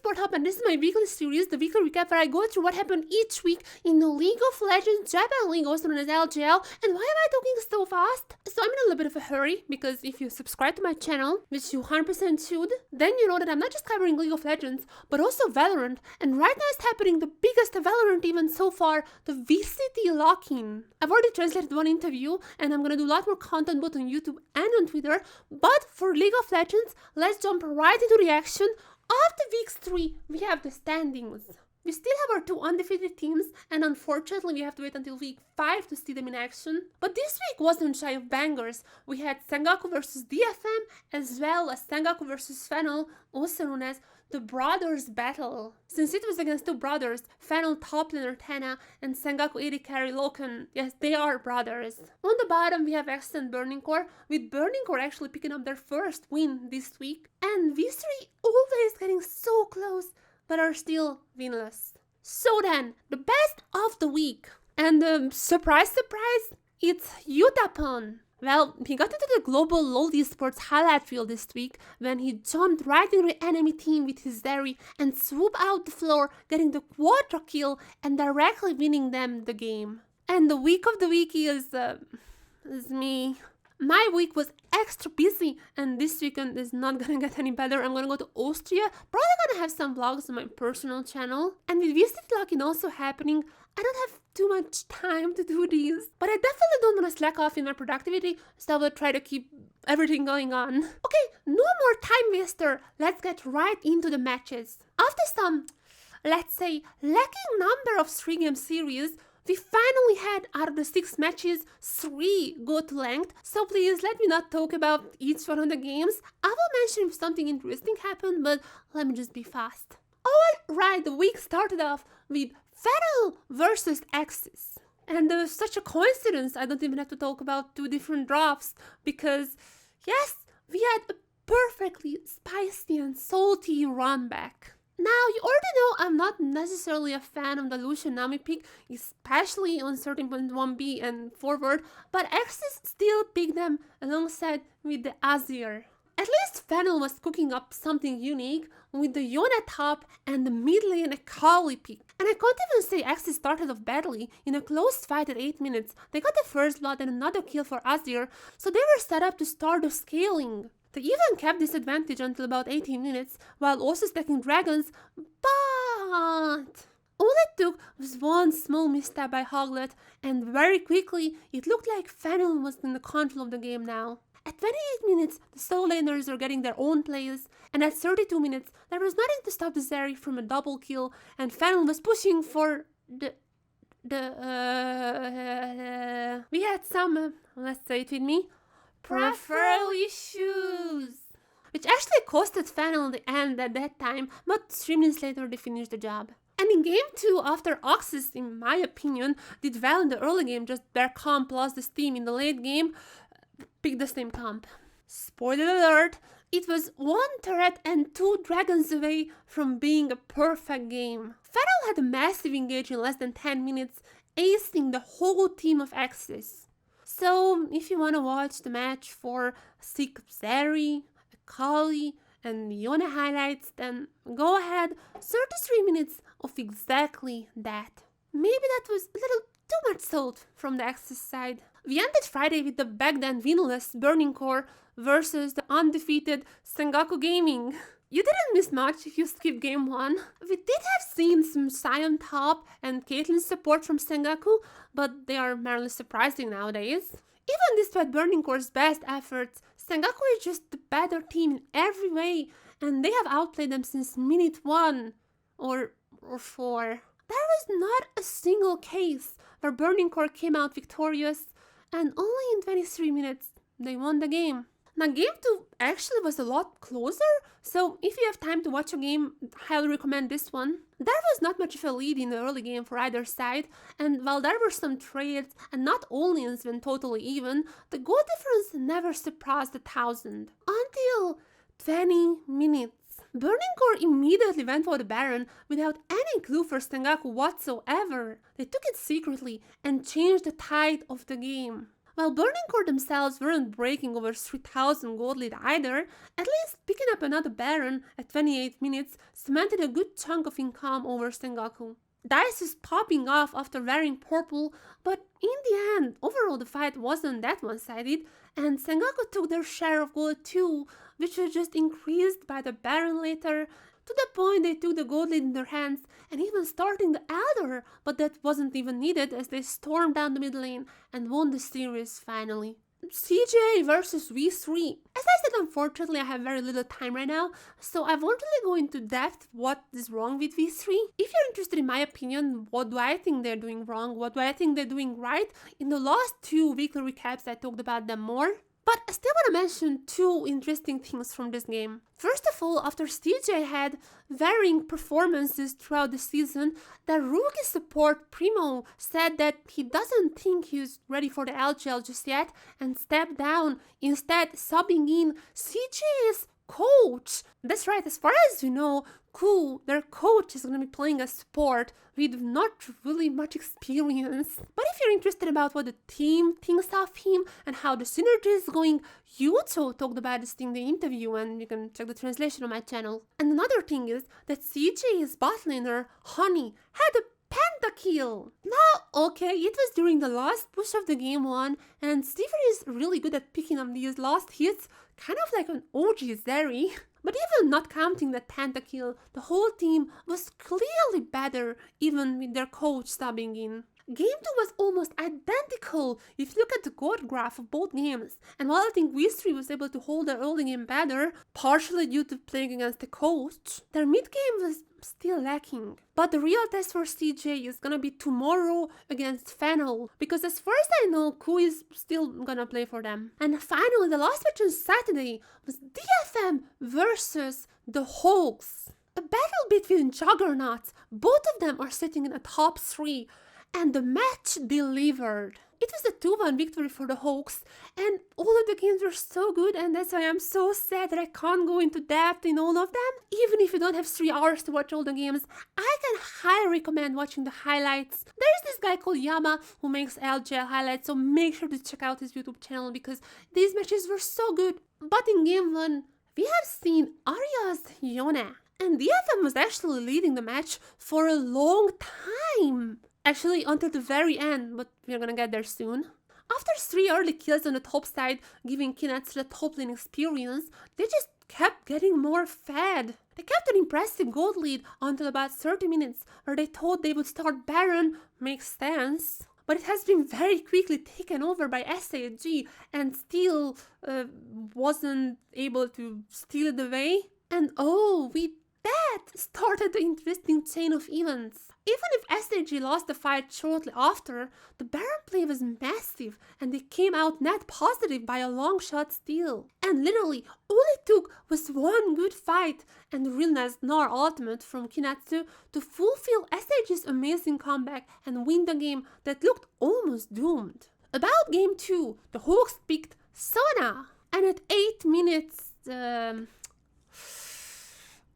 Sport Hub, and this is my weekly series, the weekly recap, where I go through what happened each week in the League of Legends Japan League, also known as LJL. And why am I talking so fast? So I'm in a little bit of a hurry, because if you subscribe to my channel, which you 100% should, then you know that I'm not just covering League of Legends, but also Valorant. And right now it's happening the biggest Valorant event so far, the VCT lock-in. I've already translated one interview, and I'm gonna do a lot more content both on YouTube and on Twitter. But for League of Legends, let's jump right into the action. After week 3, we have the standings. We still have our 2 undefeated teams, and unfortunately we have to wait until week 5 to see them in action. But this week wasn't shy of bangers. We had Sengaku versus DFM, as well as Sengaku versus Fennel, also known as the Brothers Battle. Since it was against 2 brothers, Fennel top laner Tana and Sengaku AD carry Loken. Yes, they are brothers. On the bottom we have X and Burning Core, with Burning Core actually picking up their first win this week. And these 3 always getting so close, but are still winless. So then, the best of the week. And surprise, surprise, it's Utapon. Well, he got into the global LoL esports highlight reel this week when he jumped right into the enemy team with his Zeri and swooped out the floor, getting the quadra kill and directly winning them the game. And the week of the week is me. My week was extra busy, and this weekend is not gonna get any better. I'm gonna go to Austria, probably gonna have some vlogs on my personal channel. And with VCT lock-in also happening, I don't have too much time to do these. But I definitely don't want to slack off in my productivity, so I will try to keep everything going on. Okay, no more time waster. Let's get right into the matches. After some, let's say, lacking number of 3-game series, we finally had, out of the 6 matches, 3 go to length, so please let me not talk about each one of the games. I will mention if something interesting happened, but let me just be fast. Alright, the week started off with Fennel versus Axis. And there was such a coincidence, I don't even have to talk about 2 different drops, because yes, we had a perfectly spicy and salty run back. Now, you already know I'm not necessarily a fan of the Lucian Nami pick, especially on 13.1b and forward, but Axis still picked them alongside with the Azir. At least Fennel was cooking up something unique with the Yone top and the mid lane Akali pick. And I can't even say Axis started off badly. In a close fight at 8 minutes, they got the first blood and another kill for Azir, so they were set up to start the scaling. They even kept this advantage until about 18 minutes, while also stacking dragons, but all it took was one small misstep by Hoglet, and very quickly it looked like Fennel was in the control of the game now. At 28 minutes, the solo laners were getting their own plays, and at 32 minutes, there was nothing to stop the Zeri from a double kill, and Fennel was pushing for we had some, let's say it with me, peripheral issues, which actually costed Fennel in the end at that time, but 3 minutes later they finished the job. And in game 2, after Oxys, in my opinion, did well in the early game, just their comp plus the Steam in the late game, picked the same comp. Spoiler alert, it was 1 turret and 2 dragons away from being a perfect game. Fennel had a massive engage in less than 10 minutes, acing the whole team of Axis. So, if you want to watch the match for sick Zeri, Akali, and Yone highlights, then go ahead. 33 minutes of exactly that. Maybe that was a little too much salt from the Axis side. We ended Friday with the back then winless Burning Core versus the undefeated Sengaku Gaming. You didn't miss much if you skipped game 1. We did have seen some Sion top and Caitlyn support from Sengaku, but they are merely surprising nowadays. Even despite Burning Core's best efforts, Sengaku is just the better team in every way, and they have outplayed them since minute 1 or 4. There was not a single case where Burning Core came out victorious, and only in 23 minutes they won the game. Now, game 2 actually was a lot closer, so if you have time to watch a game, I highly recommend this one. There was not much of a lead in the early game for either side, and while there were some trades and not all lanes went totally even, the goal difference never surpassed 1,000. Until 20 minutes. Burning Core immediately went for the Baron without any clue for Sengaku whatsoever. They took it secretly and changed the tide of the game. While Burning Core themselves weren't breaking over 3000 gold lead either, at least picking up another Baron at 28 minutes cemented a good chunk of income over Sengoku. Dice is popping off after wearing purple, but in the end, overall the fight wasn't that one-sided, and Sengoku took their share of gold too, which was just increased by the Baron later, to the point they took the gold lead in their hands and even starting the Elder, but that wasn't even needed as they stormed down the mid lane and won the series finally. CJ versus V3. As I said, unfortunately I have very little time right now, so I won't really go into depth what is wrong with V3. If you're interested in my opinion, what do I think they're doing wrong, what do I think they're doing right, in the last two weekly recaps I talked about them more. But I still want to mention two interesting things from this game. First of all, after CJ had varying performances throughout the season, the rookie support Primo said that he doesn't think he's ready for the LJL just yet and stepped down, instead subbing in CJ's coach. That's right, as far as you know, Ku, their coach, is going to be playing a support with not really much experience. But if you're interested about what the team thinks of him and how the synergy is going, Yuto talked about this in the interview and you can check the translation on my channel. And another thing is that CJ's bot laner, Honey, had a pentakill. Now, okay, it was during the last push of the game 1 and Stever is really good at picking up these last hits, kind of like an OG Zeri. But even not counting that pentakill, the whole team was clearly better even with their coach subbing in. Game 2 was almost identical if you look at the gold graph of both games, and while I think V3 was able to hold their early game better, partially due to playing against the coach, their mid game was still lacking. But the real test for CJ is gonna be tomorrow against Fennel, because as far as I know, Ku is still gonna play for them. And finally, the last match on Saturday was DFM versus the Hawks. A battle between juggernauts, both of them are sitting in the top 3, and the match delivered. It was a 2-1 victory for the Hawks, and all of the games were so good, and that's why I'm so sad that I can't go into depth in all of them. Even if you don't have 3 hours to watch all the games, I can highly recommend watching the highlights. There's this guy called Yama who makes LJL highlights, so make sure to check out his YouTube channel because these matches were so good. But in game 1, we have seen Arya's Yone, and DFM was actually leading the match for a long time. Actually, until the very end, but we're gonna get there soon. After 3 early kills on the top side, giving Kinetsu the top lane experience, they just kept getting more fed. They kept an impressive gold lead until about 30 minutes, where they thought they would start Baron, makes sense. But it has been very quickly taken over by SAG and still wasn't able to steal it away. And oh, with that started the interesting chain of events. Even if SAG lost the fight shortly after, the Baron play was massive and they came out net positive by a long shot still. And literally, all it took was one good fight and the real nice Gnar ultimate from Kinetsu to fulfill SAG's amazing comeback and win the game that looked almost doomed. About game 2, the Hawks picked Sona, and at 8 minutes,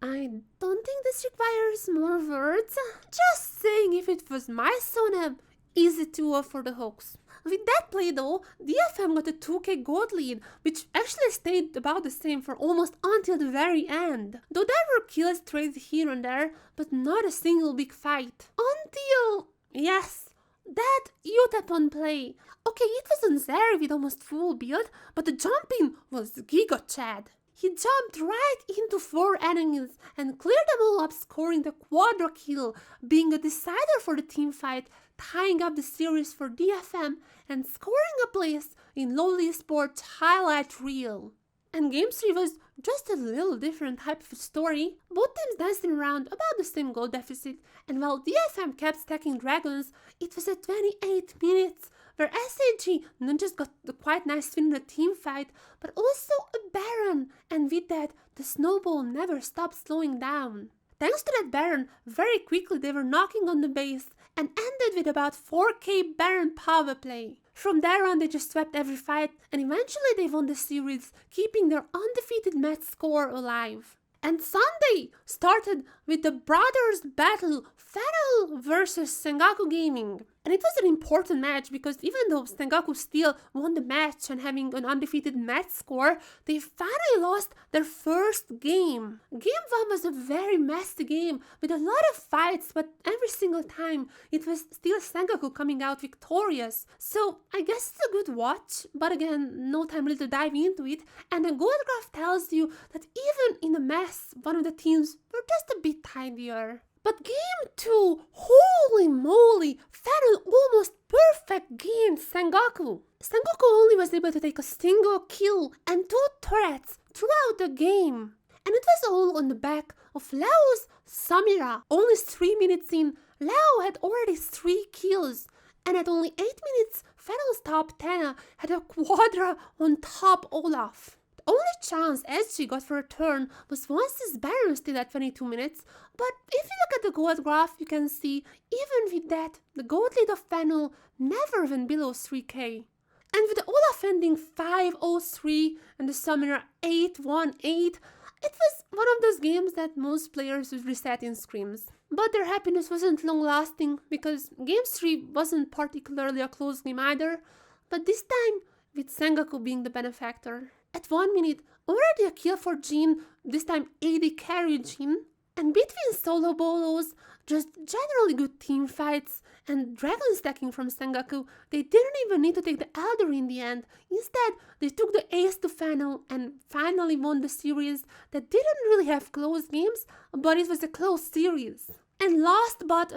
I don't think this requires more words. Just saying, if it was my Sona, easy 2-0 for the Hawks. With that play though, DFM got a 2k gold lead, which actually stayed about the same for almost until the very end. Though there were kills traded here and there, but not a single big fight. Until, yes, that Utapon play. Okay, it wasn't there with almost full build, but the jumping was Giga Chad. He jumped right into 4 enemies and cleared them all up, scoring the quadra kill, being a decider for the teamfight, tying up the series for DFM and scoring a place in Lowly Sports highlight reel. And game 3 was just a little different type of story, both teams dancing around about the same goal deficit, and while DFM kept stacking dragons, it was at 28 minutes, where SAG not just got a quite nice win in the team fight, but also a Baron, and with that, the snowball never stopped slowing down. Thanks to that Baron, very quickly they were knocking on the base, and ended with about 4k Baron power play. From there on, they just swept every fight, and eventually they won the series, keeping their undefeated match score alive. And Sunday started with the brothers' battle, Fennel versus Sengoku Gaming. And it was an important match because even though Sengoku still won the match and having an undefeated match score, they finally lost their first game. Game 1 was a very messy game with a lot of fights, but every single time it was still Sengoku coming out victorious. So I guess it's a good watch, but again, no time really to dive into it. And the gold graph tells you that even in a mess, one of the teams were just a bit tidier. But game 2, holy moly, fed an almost perfect game Sengoku. Sengoku only was able to take a single kill and 2 turrets throughout the game. And it was all on the back of Lao's Samira. Only 3 minutes in, Lao had already 3 kills. And at only 8 minutes, Fennel's top Tana had a quadra on top Olaf. The only chance SG got for a turn was once his Baron still at 22 minutes, but if you look at the gold graph, you can see even with that, the gold lead of Fennel never went below 3k. And with the Olaf ending 5-0-3 and the Summoner 8-1-8, it was one of those games that most players would reset in scrims. But their happiness wasn't long lasting because game 3 wasn't particularly a close game either, but this time with Sengoku being the benefactor. At 1 minute, already a kill for Jin, this time AD carried Jin. And between solo bolos, just generally good team fights and dragon stacking from Sengoku, they didn't even need to take the Elder in the end. Instead, they took the ace to Fennel and finally won the series that didn't really have close games, but it was a close series. And last but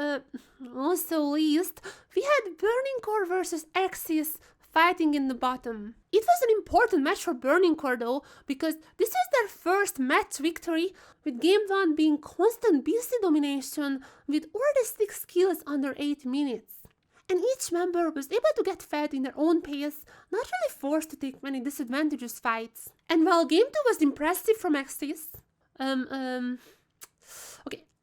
also least, we had Burning Core versus Axis fighting in the bottom. It was an important match for Burning Core though, because this was their first match victory, with game 1 being constant BC domination with already 6 kills under 8 minutes. And each member was able to get fed in their own pace, not really forced to take many disadvantageous fights. And while game 2 was impressive from Axis, okay,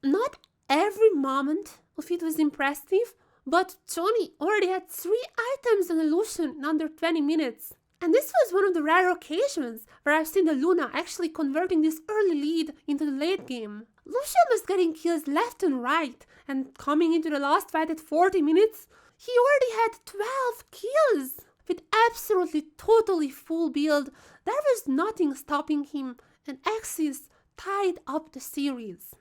not every moment of it was impressive, but Johnny already had 3 items on Illusion in under 20 minutes. And this was one of the rare occasions where I've seen the Luna actually converting this early lead into the late game. Lucian was getting kills left and right, and coming into the last fight at 40 minutes, he already had 12 kills. With absolutely totally full build, there was nothing stopping him, and Axis tied up the series.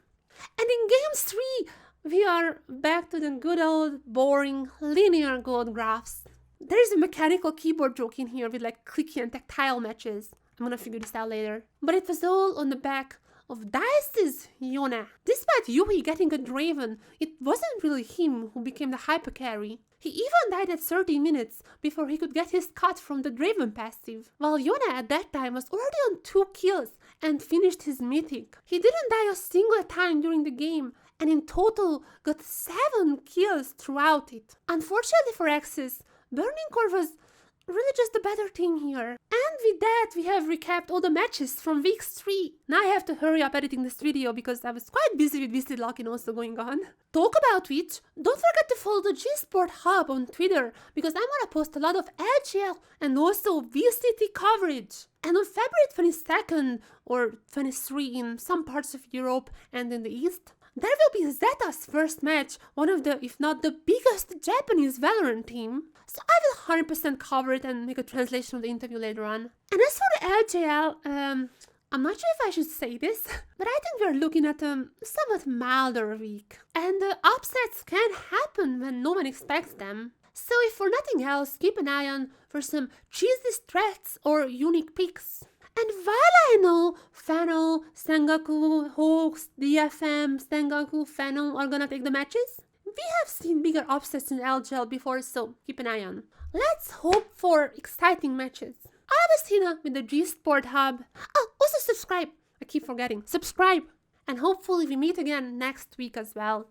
And in game 3, we are back to the good old boring linear gold graphs. There is a mechanical keyboard joke in here with like clicky and tactile matches. I'm gonna figure this out later. But it was all on the back of Dice's Yuna. Despite Yui getting a Draven, it wasn't really him who became the hyper carry. He even died at 30 minutes before he could get his cut from the Draven passive, while Yuna at that time was already on 2 kills and finished his mythic. He didn't die a single time during the game, and in total got 7 kills throughout it. Unfortunately for Axis, Burning Core was really just a better team here. And with that, we have recapped all the matches from week 3. Now I have to hurry up editing this video because I was quite busy with VC Locking also going on. Talk about which, don't forget to follow the G-Sport Hub on Twitter because I'm gonna post a lot of LJL and also VCT coverage. And on February 22nd or 23 in some parts of Europe and in the East, there will be Zeta's first match, one of the, if not the biggest Japanese Valorant team. So I will 100% cover it and make a translation of the interview later on. And as for the LJL, I'm not sure if I should say this, but I think we're looking at a somewhat milder week. And the upsets can happen when no one expects them. So if for nothing else, keep an eye on for some cheesy strats or unique picks. And while I know Fennel, Sengoku, Hawks, DFM, Sengoku, Fennel are gonna take the matches, we have seen bigger upsets in LJL before, so keep an eye on. Let's hope for exciting matches. I was Hina with the G-Sport Hub. Oh, also subscribe. I keep forgetting. Subscribe. And hopefully we meet again next week as well.